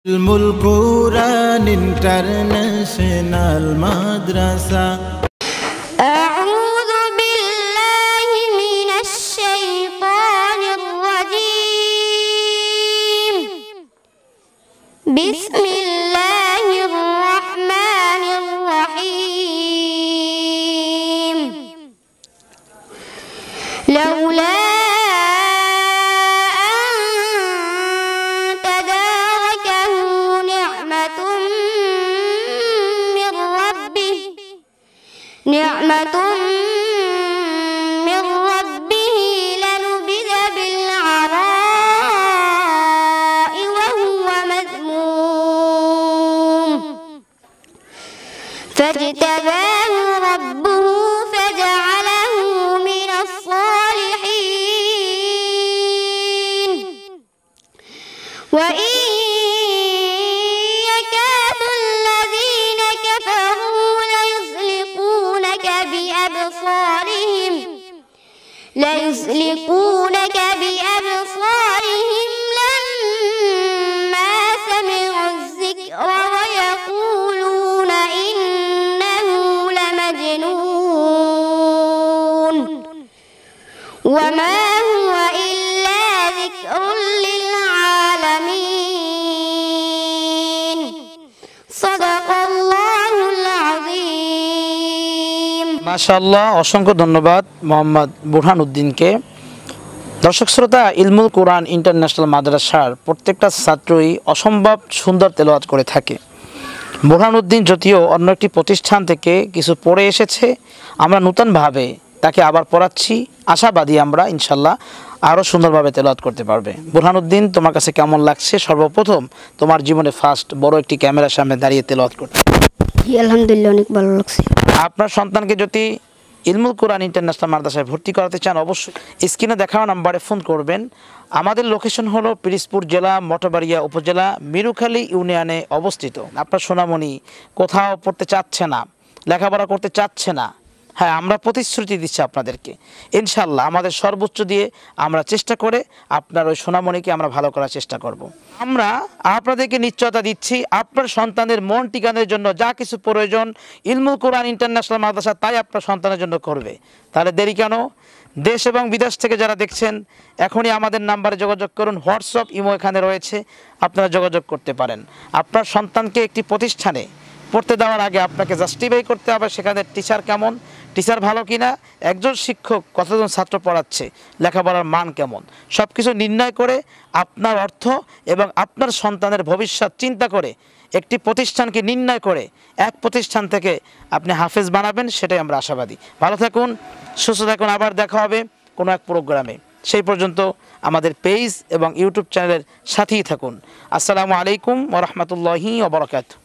ইলমুল কুরআন international মাদ্রাসা। أعوذ بالله من الشيطان الرجيم. بسم الله الرحمن الرحيم. لولا نعمة من ربه لنبذ بالعراء وهو مذموم فاجتباه ربه فجعله من الصالحين. وإن ليزلقونك بأبصارهم لما سمعوا الذكر ويقولون إنه لمجنون وما هو إلا ذكر للعالمين. صدق الله العظيم. মাশাআল্লাহ, অসংখ্য ধন্যবাদ মোহাম্মদ বুরহান উদ্দিনকে। দর্শক শ্রোতা, ইলমুল কুরআন ইন্টারন্যাশনাল মাদ্রাসার প্রত্যেকটা ছাত্রই অসম্ভব সুন্দর তেলাওয়াত করে থাকে। বুরহান উদ্দিন যদিও অন্য একটি প্রতিষ্ঠান থেকে কিছু পড়ে এসেছে, আমরা নূতনভাবে তাকে আবার পড়াচ্ছি। আশাবাদী আমরা ইনশাল্লাহ আরও সুন্দরভাবে তেলাওয়াত করতে পারবে। বুরহান উদ্দিন, তোমার কাছে কেমন লাগছে সর্বপ্রথম তোমার জীবনে ফার্স্ট বড় একটি ক্যামেরার সামনে দাঁড়িয়ে তেলাওয়াত করতে? আলহামদুলিল্লাহ, অনেক ভালো লাগছে। আপনার সন্তানকে যদি ইলমুল কুরআন ইন্টারন্যাশনাল মাদ্রাসায় ভর্তি করাতে চান, অবশ্যই স্ক্রিনে দেখানো নাম্বারে ফোন করবেন। আমাদের লোকেশন হলো পিরিজপুর জেলা মঠবাড়িয়া উপজেলা মিরুখালী ইউনিয়নে অবস্থিত। আপনার সোনামণি কোথাও পড়তে চাচ্ছে না, লেখাপড়া করতে চাচ্ছে না, হ্যাঁ, আমরা প্রতিশ্রুতি দিচ্ছি আপনাদেরকে ইনশাল্লাহ আমাদের সর্বোচ্চ দিয়ে আমরা চেষ্টা করে আপনার ওই সোনামণিকে আমরা ভালো করার চেষ্টা করব। আমরা আপনাদেরকে নিশ্চয়তা দিচ্ছি, আপনার সন্তানের মন টিকানোর জন্য যা কিছু প্রয়োজন ইলমুল কুরআন ইন্টারন্যাশনাল মাদ্রাসা তাই আপনার সন্তানের জন্য করবে। তাহলে দেরি কেন? দেশ এবং বিদেশ থেকে যারা দেখছেন এখনই আমাদের নাম্বারে যোগাযোগ করুন। হোয়াটসঅ্যাপ, ইমো এখানে রয়েছে, আপনারা যোগাযোগ করতে পারেন। আপনার সন্তানকে একটি প্রতিষ্ঠানে পড়তে দেওয়ার আগে আপনাকে জাস্টিফাই করতে হবে সেখানে টিচার কেমন, টিচার ভালো কিনা, একজন শিক্ষক কতজন ছাত্র পড়াচ্ছে, লেখাপড়ার মান কেমন, সব কিছু নির্ণয় করে আপনার অর্থ এবং আপনার সন্তানের ভবিষ্যৎ চিন্তা করে একটি প্রতিষ্ঠানকে নির্ণয় করে এক প্রতিষ্ঠান থেকে আপনি হাফেজ বানাবেন, সেটাই আমরা আশাবাদী। ভালো থাকুন, সুস্থ থাকুন, আবার দেখা হবে কোনো এক প্রোগ্রামে। সেই পর্যন্ত আমাদের পেজ এবং ইউটিউব চ্যানেলের সাথেই থাকুন। আসসালামু আলাইকুম ওয়া রাহমাতুল্লাহি ওয়া বারাকাতুহু।